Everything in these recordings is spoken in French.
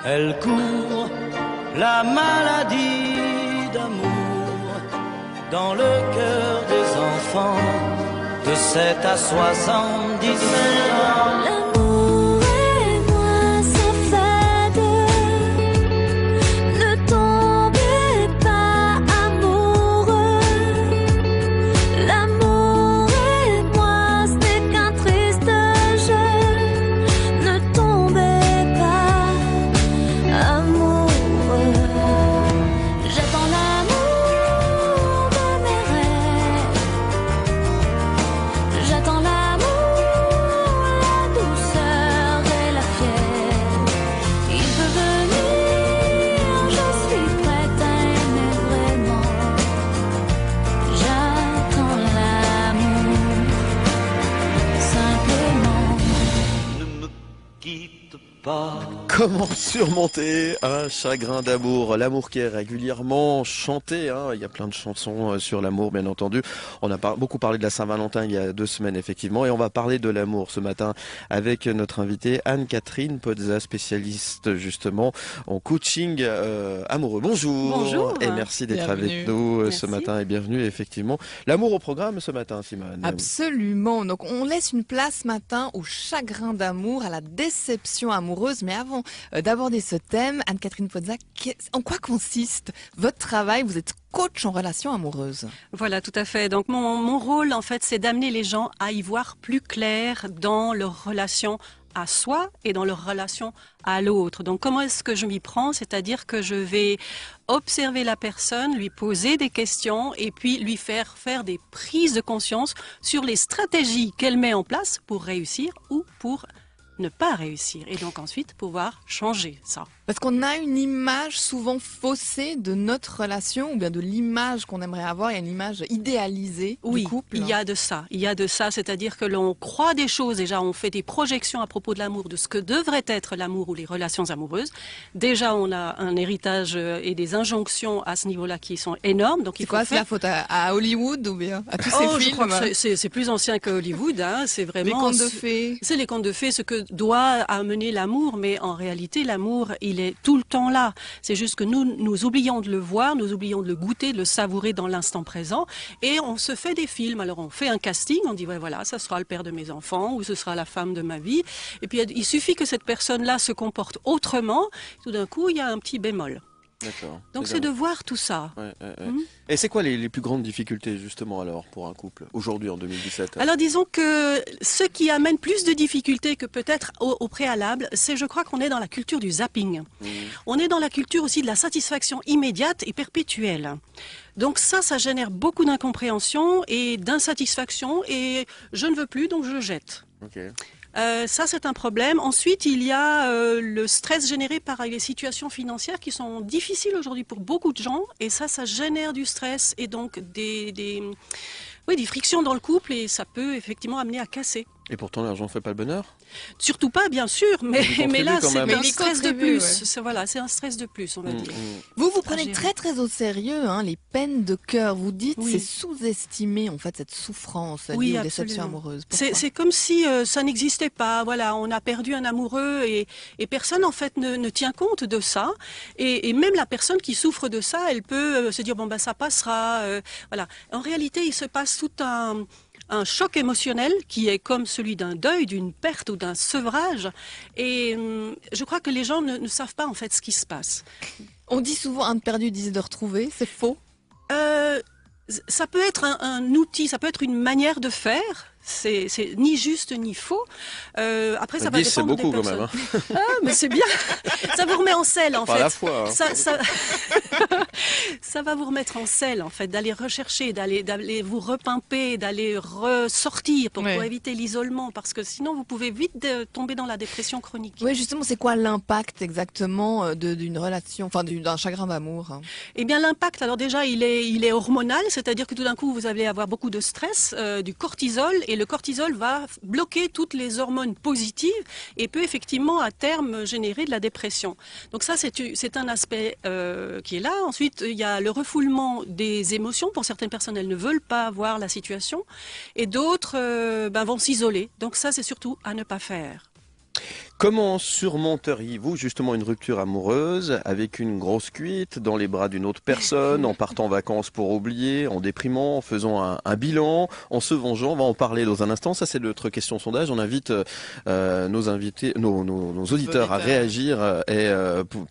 Elle court, la maladie d'amour dans le cœur des enfants de 7 à 77 ans. L'amour est moins sa fade, ne tombez pas amoureux. L'amour est moins, ce n'est qu'un triste jeu, ne tombez pas amoureux. J'attends l'amour de mes rêves, j'attends l'amour, la douceur et la fièvre. Il peut venir, je suis prête à aimer vraiment. J'attends l'amour, simplement. Ne me quitte pas. Comment surmonter un chagrin d'amour? L'amour qui est régulièrement chanté, hein. Il y a plein de chansons sur l'amour, bien entendu. On a beaucoup parlé de la Saint-Valentin il y a 2 semaines, effectivement. Et on va parler de l'amour ce matin avec notre invitée Anne-Catherine Pozza, spécialiste justement en coaching amoureux. Bonjour. Bonjour. Et merci d'être Bienvenue. avec nous ce Merci. matin. Et bienvenue, effectivement. L'amour au programme ce matin, Simone. Absolument. Donc, on laisse une place ce matin au chagrin d'amour, à la déception amoureuse. Mais avant d'aborder ce thème, Anne-Catherine Pozza, en quoi consiste votre travail? Vous êtes coach en relation amoureuse. Voilà, tout à fait. Donc mon rôle, en fait, c'est d'amener les gens à y voir plus clair dans leur relation à soi et dans leur relation à l'autre. Donc comment est-ce que je m'y prends? C'est-à-dire que je vais observer la personne, lui poser des questions et puis lui faire des prises de conscience sur les stratégies qu'elle met en place pour réussir ou pour ne pas réussir. Et donc ensuite pouvoir changer ça. Parce qu'on a une image souvent faussée de notre relation ou bien de l'image qu'on aimerait avoir. Il y a une image idéalisée Oui, du couple. il y a de ça. Il y a de ça, c'est-à-dire que l'on croit des choses. Déjà, on fait des projections à propos de l'amour, de ce que devrait être l'amour ou les relations amoureuses. Déjà, on a un héritage et des injonctions à ce niveau-là qui sont énormes. Donc, C'est il faut quoi? C'est faire... la faute à Hollywood ou bien à tous Oh, ces je films? crois que c'est plus ancien que Hollywood. Hein. C'est vraiment Les contes de fées. C'est les contes de fées, ce que doit amener l'amour, mais en réalité, l'amour, il est tout le temps là. C'est juste que nous oublions de le voir, nous oublions de le goûter, de le savourer dans l'instant présent, et on se fait des films. Alors, on fait un casting, on dit, ouais, voilà, ça sera le père de mes enfants, ou ce sera la femme de ma vie, et puis il suffit que cette personne-là se comporte autrement, tout d'un coup, il y a un petit bémol. D'accord. Donc, c'est de voir tout ça. Ouais. Mhm. Et c'est quoi les plus grandes difficultés, justement, alors, pour un couple, aujourd'hui, en 2017? Alors disons que ce qui amène plus de difficultés que peut-être au préalable, c'est je crois qu'on est dans la culture du zapping. On est dans la culture aussi de la satisfaction immédiate et perpétuelle. Donc ça génère beaucoup d'incompréhension et d'insatisfaction et je ne veux plus donc je jette. Ok. Ça, c'est un problème. Ensuite, il y a le stress généré par les situations financières qui sont difficiles aujourd'hui pour beaucoup de gens. Et ça génère du stress et donc des frictions dans le couple et ça peut effectivement amener à casser. Et pourtant, l'argent ne fait pas le bonheur? Surtout pas, bien sûr, mais là, quand c'est même. un Mais il stress de contribue, plus. ouais. Voilà, c'est un stress de plus, on va dire. Vous À prenez gérer. très très au sérieux les peines de cœur. Vous dites Oui. c'est sous-estimé en fait cette souffrance Oui, liée aux déceptions absolument. amoureuses. Pourquoi? C'est comme si ça n'existait pas. Voilà, on a perdu un amoureux et personne en fait ne tient compte de ça. Et même la personne qui souffre de ça, elle peut se dire bon ben ça passera. Voilà. En réalité, il se passe tout un choc émotionnel qui est comme celui d'un deuil, d'une perte ou d'un sevrage. Et je crois que les gens ne savent pas en fait ce qui se passe. On dit souvent un de perdu, 10 de retrouvé. C'est faux. Ça peut être un outil, ça peut être une manière de faire. C'est ni juste ni faux. Après, ça va 10, c'est dépendre des beaucoup quand personnes. même. Hein. Ah, mais c'est bien. Ça vous remet en selle, en Pas à fait. la fois. Hein. Ça va vous remettre en selle, en fait, d'aller rechercher, d'aller vous repimper, d'aller ressortir pour Ouais. éviter l'isolement, parce que sinon, vous pouvez vite tomber dans la dépression chronique. Oui, justement, c'est quoi l'impact exactement d'une relation, enfin d'un chagrin d'amour? Eh bien, l'impact, alors déjà, il est hormonal, c'est-à-dire que tout d'un coup, vous allez avoir beaucoup de stress, du cortisol, et le cortisol va bloquer toutes les hormones positives et peut effectivement, à terme, générer de la dépression. Donc ça, c'est un aspect qui est là. Ensuite, il y a le refoulement des émotions. Pour certaines personnes, elles ne veulent pas voir la situation, et d'autres vont s'isoler. Donc ça, c'est surtout à ne pas faire. Comment surmonteriez-vous justement une rupture amoureuse avec une grosse cuite dans les bras d'une autre personne, en partant en vacances pour oublier, en déprimant, en faisant un bilan, en se vengeant? On va en parler dans un instant. Ça, c'est notre question sondage. On invite nos invités, nos auditeurs à réagir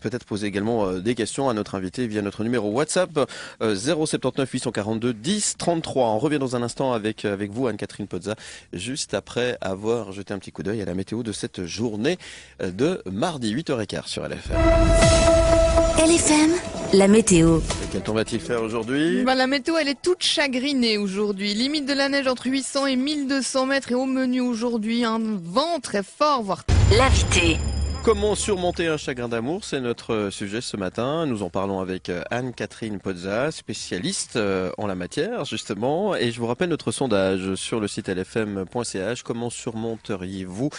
peut-être poser également des questions à notre invité via notre numéro WhatsApp 079 842 10 33. On revient dans un instant avec vous, Anne-Catherine Pozza, juste après avoir jeté un petit coup d'œil à la météo de cette journée de mardi 8h15 sur LFM. LFM, la météo. Et quel temps va-t-il faire aujourd'hui? La météo, elle est toute chagrinée aujourd'hui. Limite de la neige entre 800 et 1200 mètres et au menu aujourd'hui, un vent très fort, voire... L'invité. Comment surmonter un chagrin d'amour? C'est notre sujet ce matin. Nous en parlons avec Anne-Catherine Pozza, spécialiste en la matière, justement. Et je vous rappelle notre sondage sur le site lfm.ch. Comment surmonteriez-vous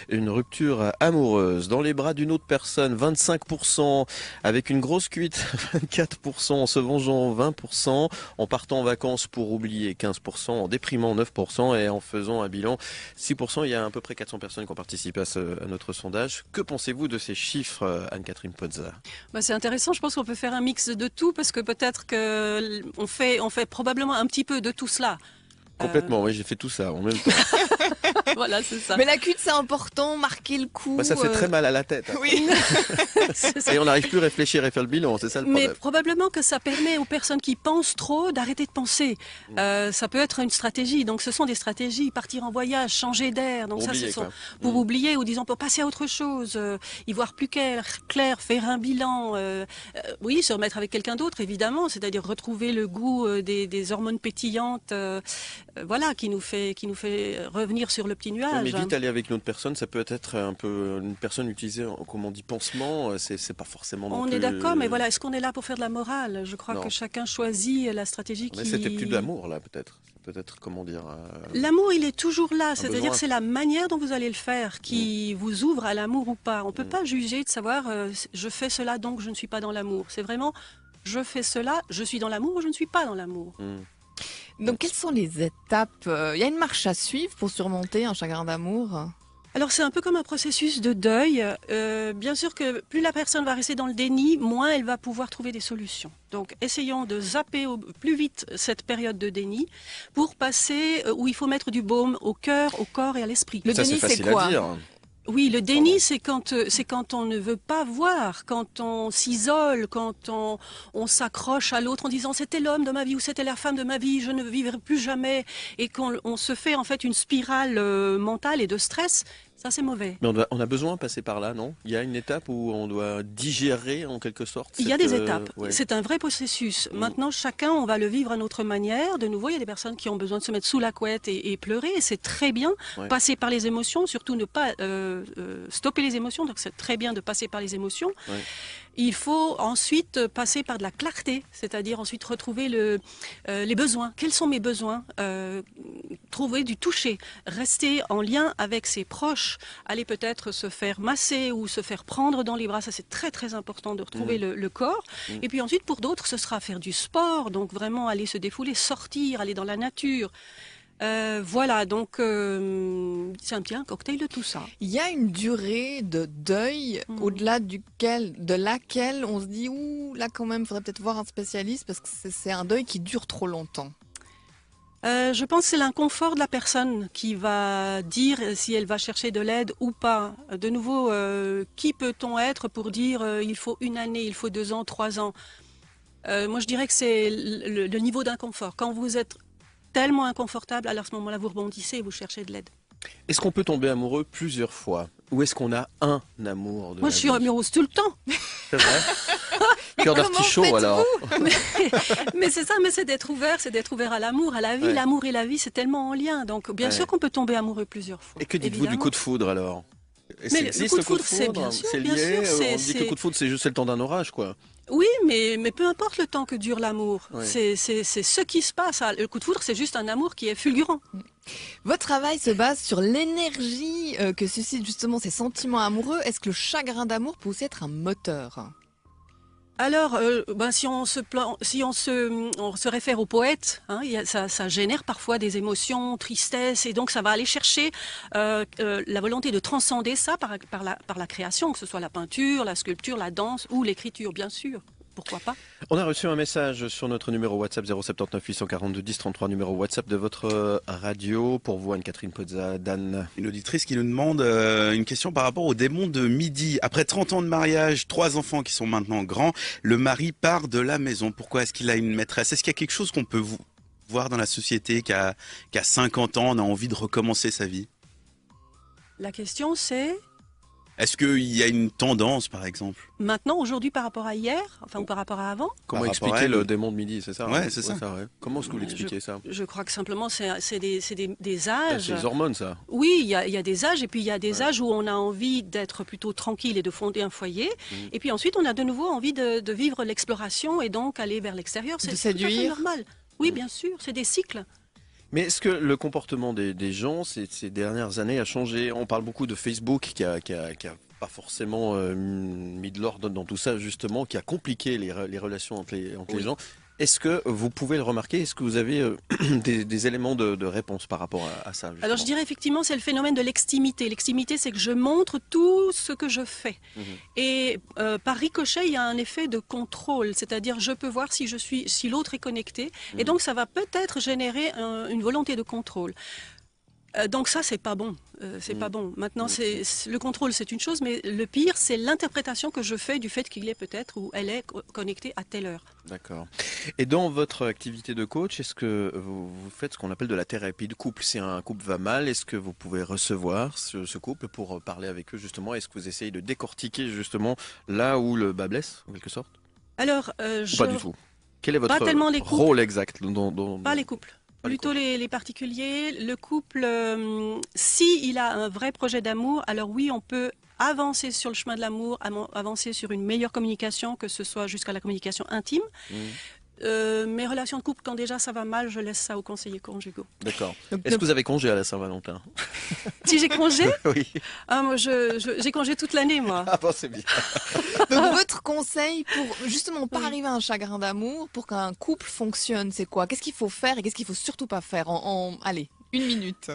une rupture amoureuse? Dans les bras d'une autre personne, 25%. Avec une grosse cuite, 24%. En se vengeant, 20%. En partant en vacances pour oublier, 15%. En déprimant, 9%. Et en faisant un bilan, 6%. Il y a à peu près 400 personnes qui ont participé à notre sondage. Que pensez-vous de ces chiffres, Anne-Catherine Pozza? C'est intéressant, je pense qu'on peut faire un mix de tout parce que peut-être qu'on fait probablement un petit peu de tout cela. Complètement, oui, j'ai fait tout ça en même temps. Voilà, c'est ça. Mais la cuite, c'est important, marquer le coup. Ça fait très mal à la tête. Oui. Et on n'arrive plus à réfléchir et faire le bilan, c'est ça le problème. Mais probablement que ça permet aux personnes qui pensent trop d'arrêter de penser. Ça peut être une stratégie. Donc ce sont des stratégies, partir en voyage, changer d'air. Donc Pour ça, oublier, ce sont quoi. pour oublier ou disons pour passer à autre chose, y voir plus clair, faire un bilan. Oui, se remettre avec quelqu'un d'autre, évidemment, c'est-à-dire retrouver le goût des hormones pétillantes. Voilà, qui nous fait revenir sur le petit nuage. Mais vite aller avec une autre personne, ça peut être un peu une personne utilisée, comme on dit, pansement, c'est pas forcément non On plus... est d'accord, mais voilà, est-ce qu'on est là pour faire de la morale? Je crois Non. que chacun choisit la stratégie Mais qui... c'était plus de l'amour, là, peut-être. Peut-être, comment dire... L'amour, il est toujours là, c'est-à-dire besoin. que c'est la manière dont vous allez le faire qui vous ouvre à l'amour ou pas. On peut pas juger de savoir je fais cela donc je ne suis pas dans l'amour. C'est vraiment je fais cela, je suis dans l'amour ou je ne suis pas dans l'amour. Donc, quelles sont les étapes? Il y a une marche à suivre pour surmonter un chagrin d'amour? Alors c'est un peu comme un processus de deuil. Bien sûr que plus la personne va rester dans le déni, moins elle va pouvoir trouver des solutions. Donc essayons de zapper au plus vite cette période de déni pour passer où il faut mettre du baume au cœur, au corps et à l'esprit. Le Ça, déni, c'est c'est facile quoi? à dire. Oui, le déni, c'est quand on ne veut pas voir, quand on s'isole, quand on s'accroche à l'autre en disant c'était l'homme de ma vie ou c'était la femme de ma vie, je ne vivrai plus jamais, et qu'on se fait en fait une spirale mentale et de stress. Ça, c'est mauvais. Mais on a besoin de passer par là, non? Il y a une étape où on doit digérer, en quelque sorte. Il y a cette, des étapes. ouais. C'est un vrai processus. Maintenant, chacun, on va le vivre à notre manière. De nouveau, il y a des personnes qui ont besoin de se mettre sous la couette et pleurer. Et c'est très bien. Ouais. Passer par les émotions, surtout ne pas stopper les émotions. Donc, c'est très bien de passer par les émotions. Ouais. Il faut ensuite passer par de la clarté, c'est-à-dire ensuite retrouver les besoins. Quels sont mes besoins? Trouver du toucher, rester en lien avec ses proches, aller peut-être se faire masser ou se faire prendre dans les bras. Ça, c'est très très important de retrouver le corps. Et puis ensuite, pour d'autres, ce sera faire du sport, donc vraiment aller se défouler, sortir, aller dans la nature. Voilà, donc c'est un petit cocktail de tout ça. Il y a une durée de deuil au-delà de laquelle on se dit ouh, là quand même, il faudrait peut-être voir un spécialiste parce que c'est un deuil qui dure trop longtemps. Je pense que c'est l'inconfort de la personne qui va dire si elle va chercher de l'aide ou pas. De nouveau, qui peut-on être pour dire il faut 1 année, il faut 2 ans, 3 ans? Moi, je dirais que c'est le niveau d'inconfort. Quand vous êtes tellement inconfortable, alors à ce moment-là, vous rebondissez et vous cherchez de l'aide. Est-ce qu'on peut tomber amoureux plusieurs fois? Ou est-ce qu'on a un amour de Moi, la je suis vie? amoureuse tout le temps. C'est vrai? Cœur d'artichaut, alors. Mais c'est ça, mais c'est d'être ouvert à l'amour, à la vie. Ouais. L'amour et la vie, c'est tellement en lien. Donc, bien Ouais. sûr qu'on peut tomber amoureux plusieurs fois. Et que dites-vous du évidemment. coup de foudre, alors? Mais le coup de foudre, c'est bien sûr, C'est bien lié, sûr, on dit que le coup de foudre, c'est juste le temps d'un orage, quoi. Oui, mais peu importe le temps que dure l'amour. Ouais. C'est ce qui se passe. Le coup de foudre, c'est juste un amour qui est fulgurant. Votre travail se base sur l'énergie que suscitent justement ces sentiments amoureux. Est-ce que le chagrin d'amour peut aussi être un moteur? Alors, si on se réfère au poète, hein, ça génère parfois des émotions, tristesse, et donc ça va aller chercher la volonté de transcender ça par la création, que ce soit la peinture, la sculpture, la danse ou l'écriture, bien sûr. Pourquoi pas? On a reçu un message sur notre numéro WhatsApp 079 842 10 33, numéro WhatsApp de votre radio. Pour vous, Anne-Catherine Pozza, Dan. Une auditrice qui nous demande une question par rapport au démon de midi. Après 30 ans de mariage, 3 enfants qui sont maintenant grands, le mari part de la maison. Pourquoi est-ce qu'il a une maîtresse? Est-ce qu'il y a quelque chose qu'on peut voir dans la société qu'à 50 ans, on a envie de recommencer sa vie? La question c'est... Est-ce qu'il y a une tendance, par exemple? Maintenant, aujourd'hui, par rapport à hier, ou par rapport à avant? Comment Par rapport à expliquer elle, le démon de midi, c'est ça? Ouais, c'est ça. Ouais. Comment est-ce que vous l'expliquez ça? Je crois que simplement, c'est des Ah, âges. c'est les hormones, ça. Oui, il y a des âges, et puis il y a des âges où on a envie d'être plutôt tranquille et de fonder un foyer. Et puis ensuite, on a de nouveau envie de vivre l'exploration et donc aller vers l'extérieur. C'est tout à fait séduire. normal. Oui, bien sûr, c'est des cycles. Mais est-ce que le comportement des gens ces dernières années a changé? On parle beaucoup de Facebook qui a pas forcément mis de l'ordre dans tout ça, justement, qui a compliqué les relations entre les gens. Est-ce que vous pouvez le remarquer? Est-ce que vous avez des éléments de réponse par rapport à ça, justement? Alors je dirais effectivement c'est le phénomène de l'extimité. L'extimité c'est que je montre tout ce que je fais. Et par ricochet il y a un effet de contrôle, c'est-à-dire je peux voir si l'autre est connecté et donc ça va peut-être générer une volonté de contrôle. Donc ça c'est pas bon, c'est pas bon. Maintenant le contrôle c'est une chose, mais le pire c'est l'interprétation que je fais du fait qu'il est peut-être ou elle est connectée à telle heure. D'accord. Et dans votre activité de coach, est-ce que vous faites ce qu'on appelle de la thérapie de couple? Si un couple va mal, est-ce que vous pouvez recevoir ce couple pour parler avec eux justement? Est-ce que vous essayez de décortiquer justement là où le bas blesse, en quelque sorte? Alors Pas du tout. Quel est votre tellement les couples. rôle exact Pas les couples. Plutôt les particuliers. Le couple, si il a un vrai projet d'amour, alors oui, on peut avancer sur le chemin de l'amour, avancer sur une meilleure communication, que ce soit jusqu'à la communication intime. Mes relations de couple, quand déjà ça va mal, je laisse ça aux conseillers conjugaux. D'accord. Est-ce que vous avez congé à la Saint-Valentin? Si j'ai congé? Oui. Ah, moi, j'ai congé toute l'année, moi. Ah bon, c'est bien. Donc votre conseil pour justement pas arriver à un chagrin d'amour, pour qu'un couple fonctionne, c'est quoi? Qu'est-ce qu'il faut faire et qu'est-ce qu'il faut surtout pas faire allez, 1 minute.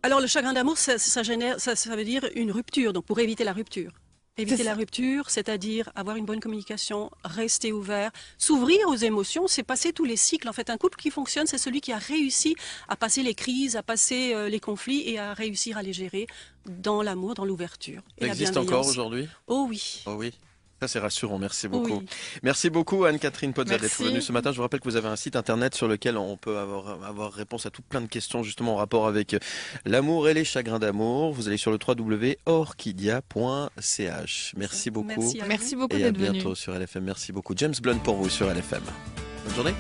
Alors le chagrin d'amour, ça veut dire une rupture, donc pour éviter la rupture. Éviter la rupture, c'est-à-dire avoir une bonne communication, rester ouvert, s'ouvrir aux émotions, c'est passer tous les cycles. En fait, un couple qui fonctionne, c'est celui qui a réussi à passer les crises, à passer les conflits et à réussir à les gérer dans l'amour, dans l'ouverture. Ça existe encore aujourd'hui? Oh oui. Oh oui. Ça c'est rassurant, merci beaucoup. Oui. Merci beaucoup Anne-Catherine Pozza d'être Merci. venue ce matin. Je vous rappelle que vous avez un site internet sur lequel on peut avoir réponse à tout plein de questions justement en rapport avec l'amour et les chagrins d'amour. Vous allez sur le www.orchidia.ch. Merci beaucoup. Merci à vous. Merci beaucoup Et à d'être venu. bientôt sur LFM. Merci beaucoup. James Blunt pour vous sur LFM. Bonne journée.